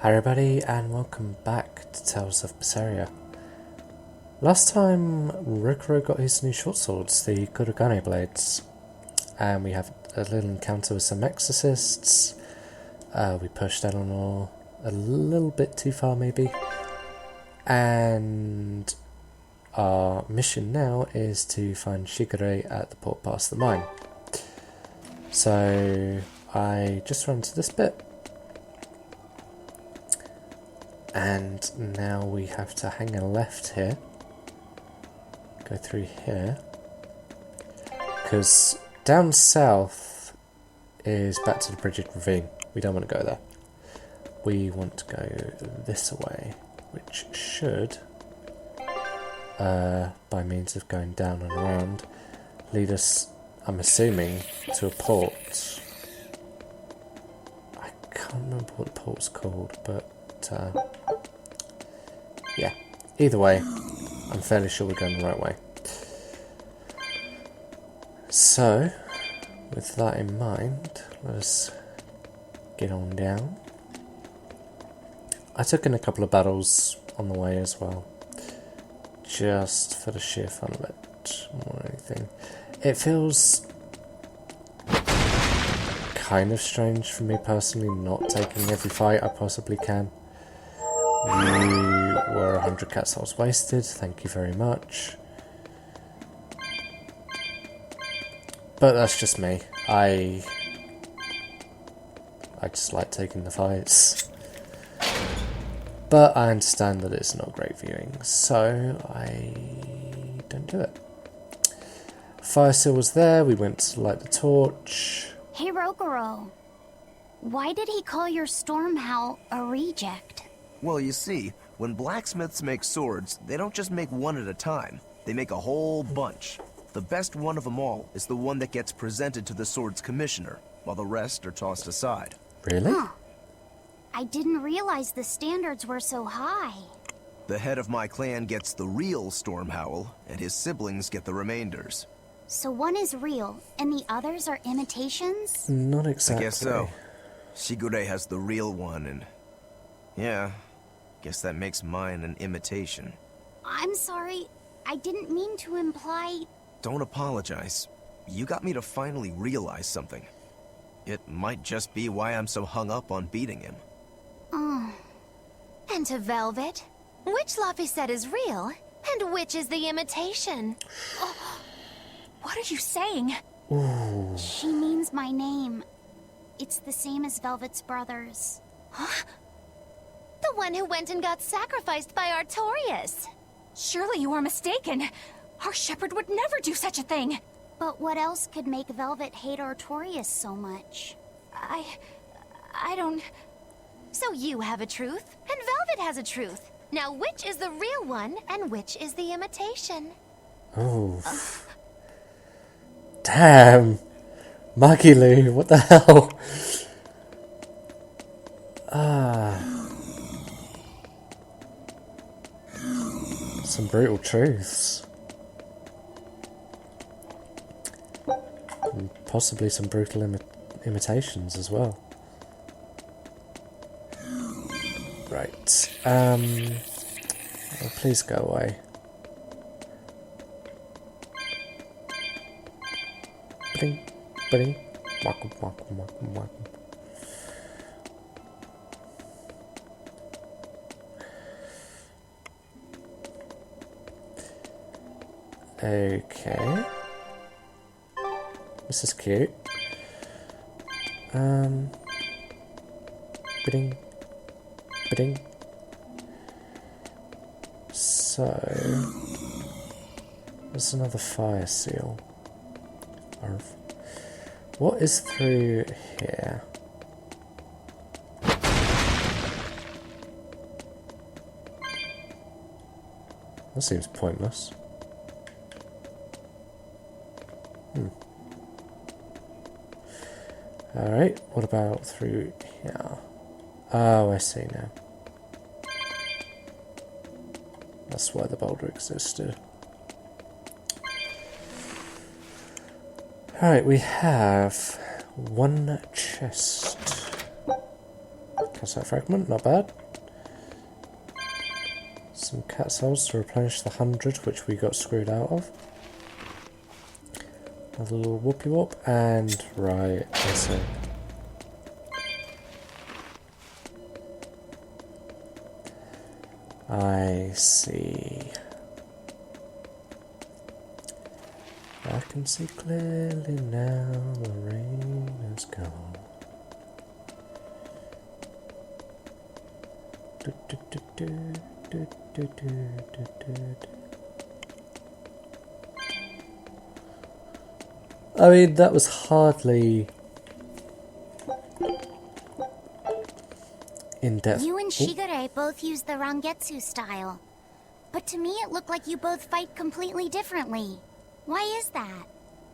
Hi everybody and welcome back to Tales of Berseria. Last time Rokurou got his new short swords, the Kurogane blades, and we have a little encounter with some exorcists. We pushed Eleanor a little bit too far maybe, and our mission now is to find Shigure at the port past the mine. So I just ran to this bit. And now we have to hang a left here, go through here, because down south is back to the Bridget Ravine. We don't want to go there. We want to go this way, which should, by means of going down and around, lead us, I'm assuming, to a port. I can't remember what the port's called, but yeah, either way, I'm fairly sure we're going the right way. So, with that in mind, let's get on down. I took in a couple of battles on the way as well, just for the sheer fun of it, more than anything. It feels kind of strange for me personally not taking every fight I possibly can. You were 100 cat souls wasted, thank you very much. But that's just me. I just like taking the fights. But I understand that it's not great viewing, so I don't do it. Fire seal was there, we went to light the torch. Hey Rokurou, why did he call your storm howl a reject? Well, you see, when blacksmiths make swords, they don't just make one at a time. They make a whole bunch. The best one of them all is the one that gets presented to the sword's commissioner, while the rest are tossed aside. Really? Huh. I didn't realize the standards were so high. The head of my clan gets the real storm howl, and his siblings get the remainders. So one is real, and the others are imitations? Not exactly. I guess so. Shigure has the real one, and yeah, guess that makes mine an imitation. I'm sorry, I didn't mean to imply... Don't apologize. You got me to finally realize something. It might just be why I'm so hung up on beating him. Oh. And to Velvet, which Laphicet is real, and which is the imitation? Oh. What are you saying? Ooh. She means my name. It's the same as Velvet's brothers. Huh? The one who went and got sacrificed by Artorias. Surely you are mistaken. Our shepherd would never do such a thing. But what else could make Velvet hate Artorias so much? I don't... So you have a truth, and Velvet has a truth. Now which is the real one, and which is the imitation? Oh. Damn. Magilu, what the hell? Some brutal truths. And possibly some brutal imitations as well. Right. Oh, please go away. Bling, bling, wakum, wakum, wakum, wakum. Okay. This is cute. Bling, bling. So, there's another fire seal. What is through here? That seems pointless. Alright, what about through here? Oh, I see now. That's why the boulder existed. Alright, we have one chest. Calcite fragment, not bad. Some cat cells to replenish the 100 which we got screwed out of. Another little whoopie whoop, and right, I see. I see. I can see clearly now, the rain is gone. Do, do, do, do, do, do, do, do, do. I mean, that was hardly in depth. You and Shigure both use the Rangetsu style. But to me it looked like you both fight completely differently. Why is that?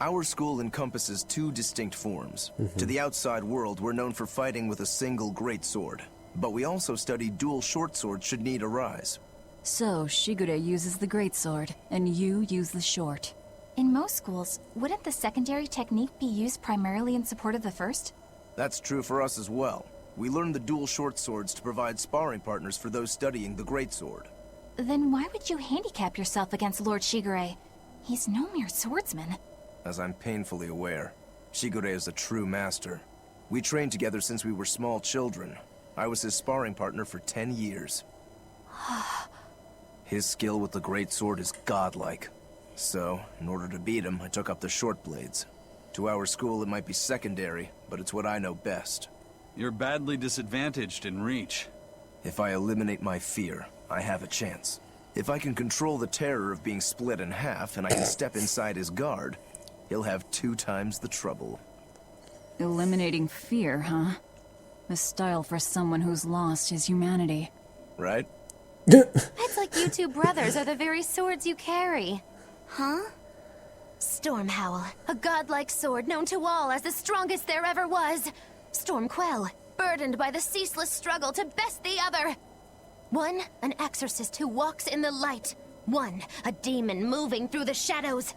Our school encompasses two distinct forms. To the outside world, we're known for fighting with a single greatsword. But we also study dual short swords should need arise. So, Shigure uses the greatsword, and you use the short. In most schools, wouldn't the secondary technique be used primarily in support of the first? That's true for us as well. We learn the dual short swords to provide sparring partners for those studying the greatsword. Then why would you handicap yourself against Lord Shigure? He's no mere swordsman. As I'm painfully aware, Shigure is a true master. We trained together since we were small children. I was his sparring partner for 10 years. His skill with the greatsword is godlike. So, in order to beat him, I took up the short blades. To our school, it might be secondary, but it's what I know best. You're badly disadvantaged in reach. If I eliminate my fear, I have a chance. If I can control the terror of being split in half and I can step inside his guard, he'll have 2 times the trouble. Eliminating fear, huh? A style for someone who's lost his humanity. Right? It's like you two brothers are the very swords you carry. Huh? Stormhowl, a godlike sword known to all as the strongest there ever was. Stormquell, burdened by the ceaseless struggle to best the other. One, an exorcist who walks in the light. One, a demon moving through the shadows.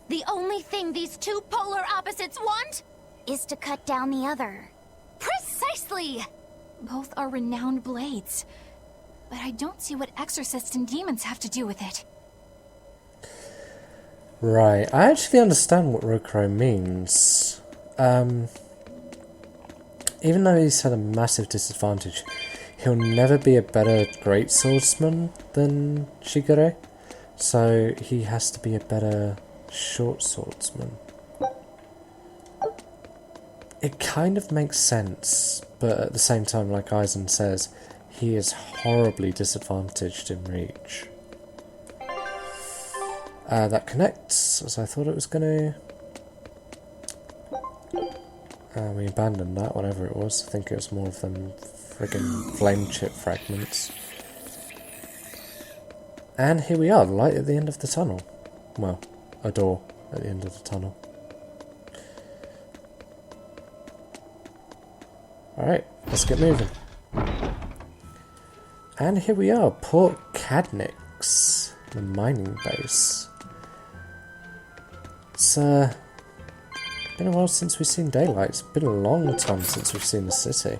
The only thing these two polar opposites want Is to cut down the other. precisely! Both are renowned blades. But I don't see what exorcists and demons have to do with it. Right, I actually understand what Rokurou means. Even though he's had a massive disadvantage, he'll never be a better great swordsman than Shigure, so he has to be a better short swordsman. It kind of makes sense, but at the same time, like Aizen says, he is horribly disadvantaged in reach. That connects, as I thought it was going to. We abandoned that, whatever it was. I think it was more of them friggin' flame chip fragments. And here we are, light at the end of the tunnel. Well, a door at the end of the tunnel. Alright, let's get moving. And here we are, Port Cadnix, the mining base. It's been a while since we've seen daylight. It's been a long time since we've seen the city.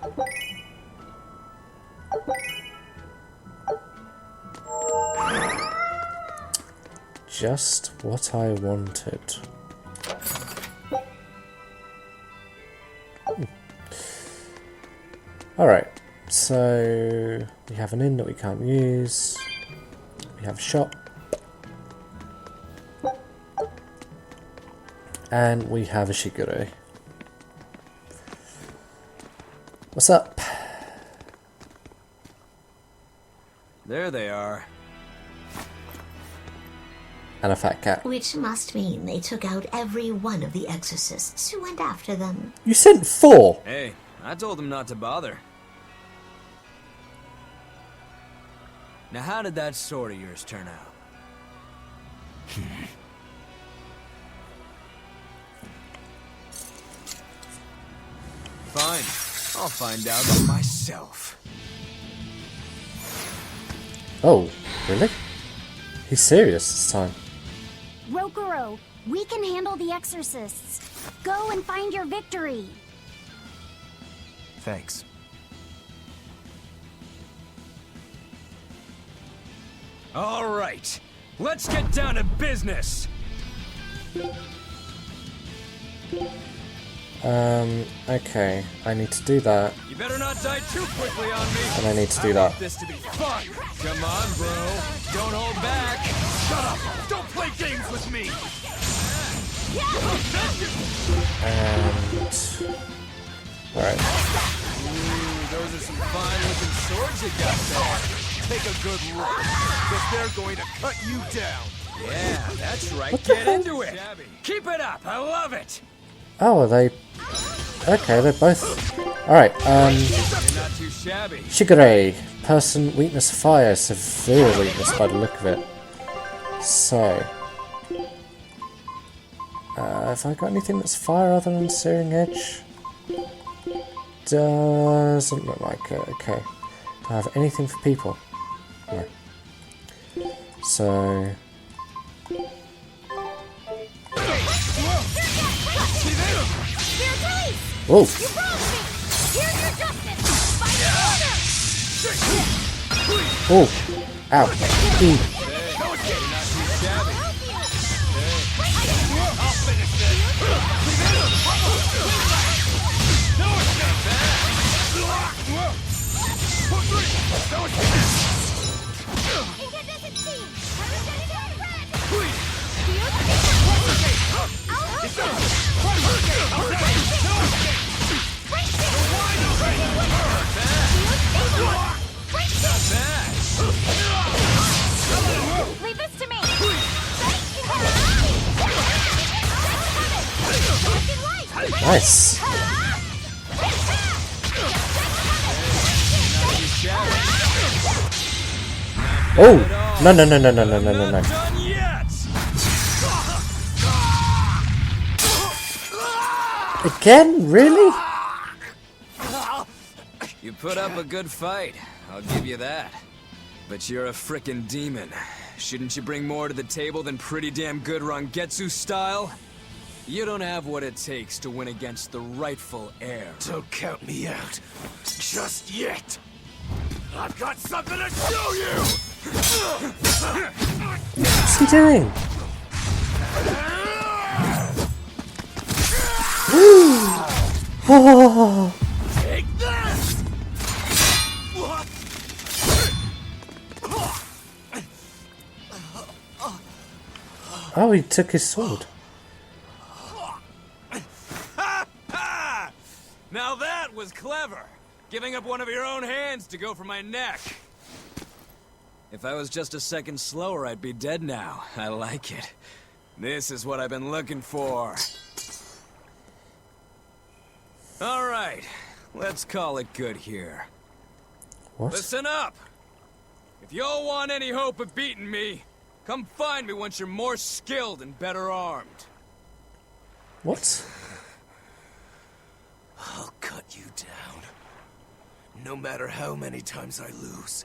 Just what I wanted. Alright, so we have an inn that we can't use. We have a shop. And we have a Shigure. What's up? There they are. And a fat cat. Which must mean they took out every one of the exorcists who went after them. You sent 4! Hey, I told them not to bother. Now how did that sword of yours turn out? Fine, I'll find out myself. Oh, really? He's serious this time. Rokurou, we can handle the exorcists. Go and find your victory. Thanks. All right, let's get down to business. Okay. I need to do that. You better not die too quickly on me. And I need to do I that. want this to be fun. Come on, bro. Don't hold back. Shut up. Don't play games with me. And... Alright. Those are some fine-looking swords you got there. Take a good look, because they're going to cut you down. Yeah, that's right. Get into it. Keep it up. I love it. Oh, are they... Okay, they're both... Alright, You're not too shabby. Shigure. Person, weakness, fire. Severe weakness by the look of it. So... have I got anything that's fire other than Searing Edge? Doesn't look like it. Okay. Do I have anything for people? No. So... Whoa! Oh! Ow! Ooh. Leave this to me. Nice! Oh! No, no, no, no, no, no, no, no, no. Done yet. Again? Really? You put up a good fight, I'll give you that. But you're a frickin' demon. Shouldn't you bring more to the table than pretty damn good Rangetsu style? You don't have what it takes to win against the rightful heir. Don't count me out. Just yet. I've got something to show you! What's he doing? Oh! Take this! Oh, he took his sword. Now that was clever! Giving up one of your own hands to go for my neck. If I was just a second slower, I'd be dead now. I like it. This is what I've been looking for. Alright, let's call it good here. What? Listen up! If y'all want any hope of beating me, come find me once you're more skilled and better armed. What? I'll cut you down. No matter how many times I lose.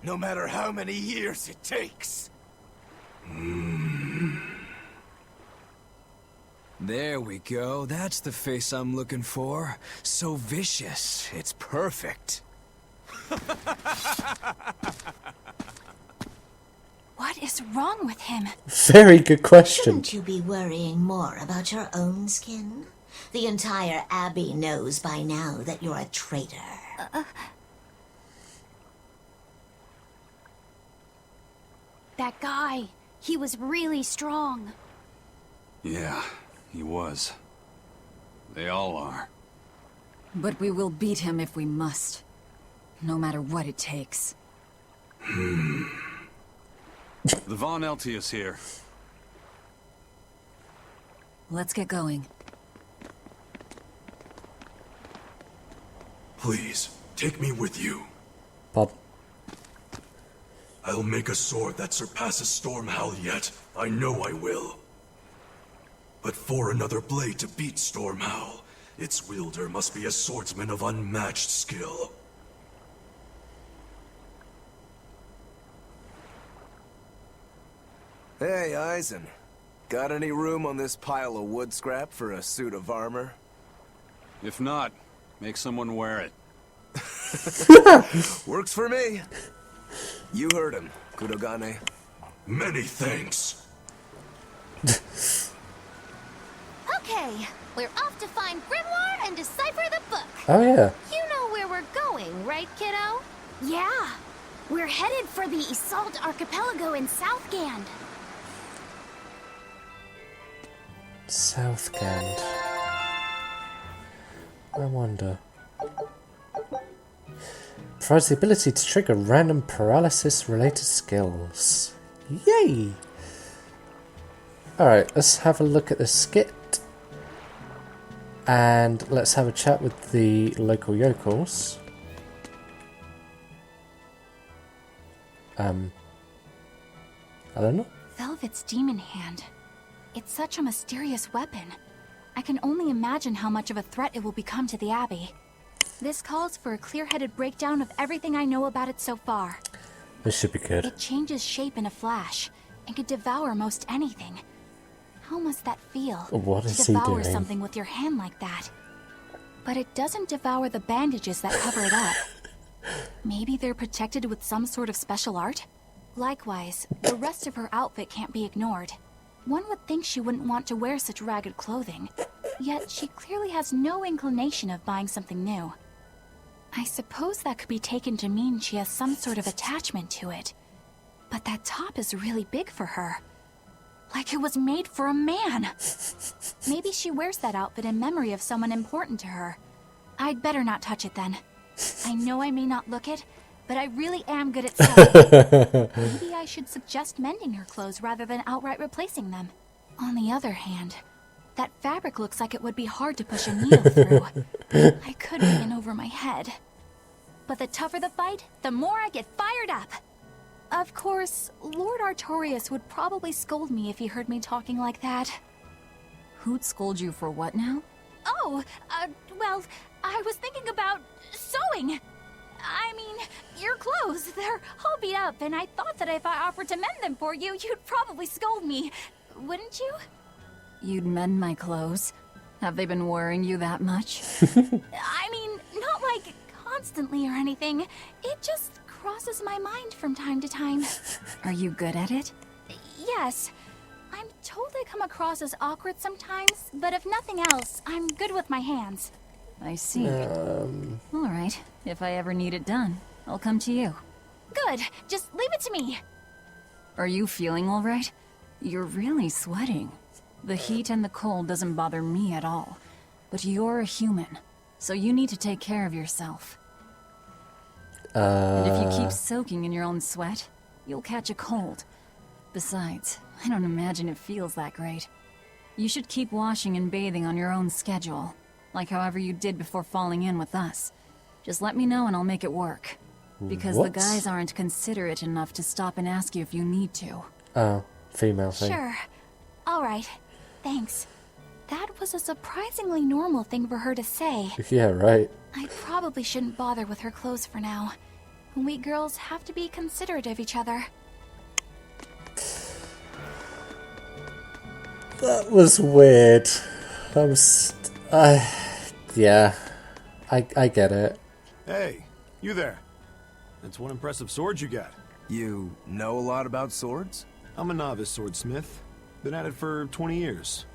No matter how many years it takes. There we go. That's the face I'm looking for. So vicious. It's perfect. What is wrong with him? Very good question. Shouldn't you be worrying more about your own skin? The entire Abbey knows by now that you're a traitor. That guy, he was really strong. Yeah, he was. They all are. But we will beat him if we must. No matter what it takes. The Von Eltius here. Let's get going. Please, take me with you. Bob. I'll make a sword that surpasses Stormhowl yet. I know I will. But for another blade to beat Stormhowl, its wielder must be a swordsman of unmatched skill. Hey, Eisen. Got any room on this pile of wood scrap for a suit of armor? If not, make someone wear it. Works for me. You heard him, Kurogane. Many thanks. Okay, we're off to find Grimoire and decipher the book. Oh yeah. You know where we're going, right, kiddo? Yeah. We're headed for the Salt Archipelago in Southgand. Southgand. I wonder. Provides the ability to trigger random paralysis-related skills. Yay! Alright, let's have a look at the skit. And let's have a chat with the local yokels. Eleanor? Velvet's demon hand. It's such a mysterious weapon. I can only imagine how much of a threat it will become to the Abbey. This calls for a clear-headed breakdown of everything I know about it so far. This should be good. It changes shape in a flash, and could devour most anything. How must that feel? What is to he devour doing? something with your hand like that? But it doesn't devour the bandages that cover it up. Maybe they're protected with some sort of special art? Likewise, the rest of her outfit can't be ignored. One would think she wouldn't want to wear such ragged clothing, yet she clearly has no inclination of buying something new. I suppose that could be taken to mean she has some sort of attachment to it. But that top is really big for her. Like it was made for a man. Maybe she wears that outfit in memory of someone important to her. I'd better not touch it then. I know I may not look it, but I really am good at sewing. Maybe I should suggest mending her clothes rather than outright replacing them. On the other hand, that fabric looks like it would be hard to push a needle through. I could be in over my head. But the tougher the fight, the more I get fired up. Of course, Lord Artorius would probably scold me if he heard me talking like that. Who'd scold you for what now? Oh, well, I was thinking about sewing. I mean, your clothes, they're all beat up, and I thought that if I offered to mend them for you, you'd probably scold me. Wouldn't you? You'd mend my clothes? Have they been worrying you that much? I mean, not like constantly or anything. It just crosses my mind from time to time. Are you good at it? Yes. I'm told I come across as awkward sometimes, but if nothing else, I'm good with my hands. I see. Alright, if I ever need it done, I'll come to you. Good. Just leave it to me. Are you feeling alright? You're really sweating. The heat and the cold doesn't bother me at all. But you're a human, so you need to take care of yourself. And if you keep soaking in your own sweat, you'll catch a cold. Besides, I don't imagine it feels that great. You should keep washing and bathing on your own schedule, like however you did before falling in with us. Just let me know and I'll make it work. Because What? the guys aren't considerate enough to stop and ask you if you need to. Oh, female thing. Sure. All right. Thanks. That was a surprisingly normal thing for her to say. Yeah, right. I probably shouldn't bother with her clothes for now. We girls have to be considerate of each other. That was weird. Yeah. I get it. Hey, you there. That's one impressive sword you got. You know a lot about swords? I'm a novice swordsmith. Been at it for 20 years.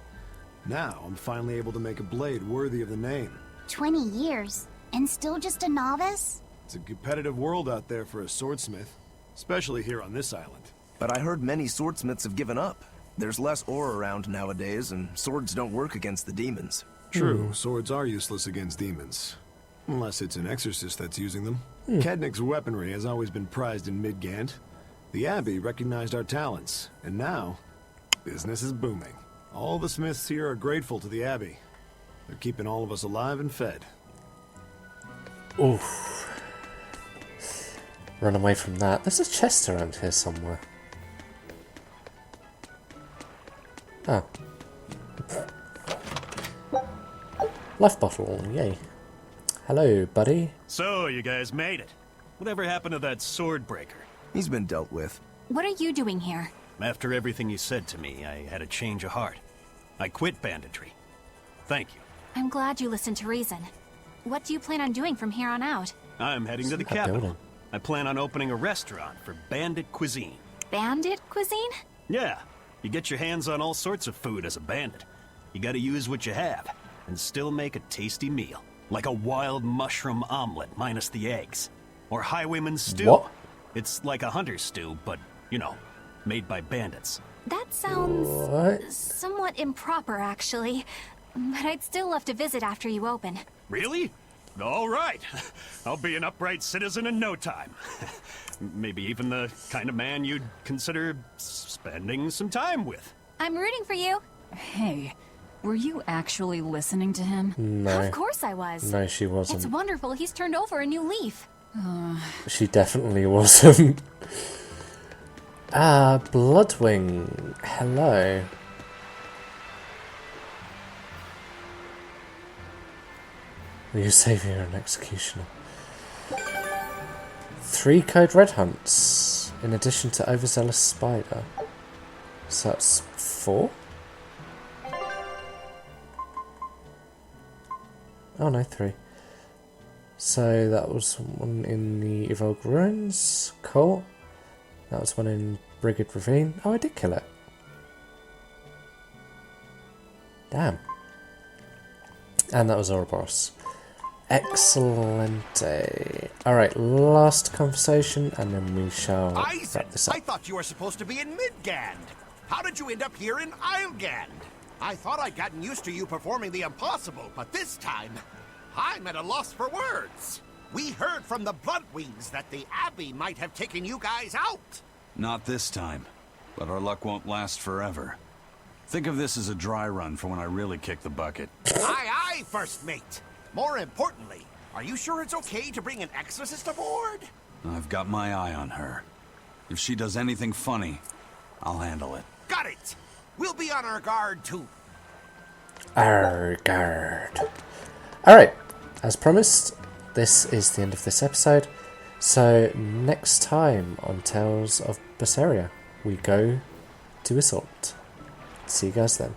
Now, I'm finally able to make a blade worthy of the name. 20 years, and still just a novice? It's a competitive world out there for a swordsmith, especially here on this island. But I heard many swordsmiths have given up. There's less ore around nowadays, and swords don't work against the demons. True, swords are useless against demons. Unless it's an exorcist that's using them. Kednik's weaponry has always been prized in Midgand. The Abbey recognized our talents, and now, business is booming. All the smiths here are grateful to the Abbey. They're keeping all of us alive and fed. Oof. Run away from that. There's a chest around here somewhere. Oh. Life bottle, yay. Hello, buddy. So, you guys made it. Whatever happened to that sword breaker? He's been dealt with. What are you doing here? After everything you said to me, I had a change of heart. I quit banditry. Thank you. I'm glad you listened to reason. What do you plan on doing from here on out? I'm heading to the That capital. building. I plan on opening a restaurant for bandit cuisine. Bandit cuisine? Yeah, you get your hands on all sorts of food as a bandit. You gotta use what you have, and still make a tasty meal. Like a wild mushroom omelet minus the eggs. Or highwayman stew. What? It's like a hunter's stew, but, you know, made by bandits. That sounds What? somewhat improper, actually. But I'd still love to visit after you open. Really? All right. I'll be an upright citizen in no time. Maybe even the kind of man you'd consider spending some time with. I'm rooting for you. Hey, were you actually listening to him? No. Of course I was. No, she wasn't. It's wonderful he's turned over a new leaf. She definitely wasn't. Ah, Bloodwing. Hello. Are you a savior and executioner? 3 code red hunts, in addition to overzealous spider. So that's 4? Oh no, 3. So that was one in the Evolved Ruins. Cool. That was one in Brigid Ravine. Oh, I did kill it. Damn. And that was Ouroboros. Excellente. Alright, last conversation, and then we shall wrap this up. I thought you were supposed to be in Midgand. How did you end up here in Islegand? I thought I'd gotten used to you performing the impossible, but this time, I'm at a loss for words. We heard from the Bloodwings that the Abbey might have taken you guys out. Not this time, but our luck won't last forever. Think of this as a dry run for when I really kick the bucket. Aye, aye, First Mate. More importantly, are you sure it's okay to bring an exorcist aboard? I've got my eye on her. If she does anything funny, I'll handle it. Got it. We'll be on our guard, too. Our guard. Alright, as promised, this is the end of this episode. So next time on Tales of Berseria, we go to Assault. See you guys then.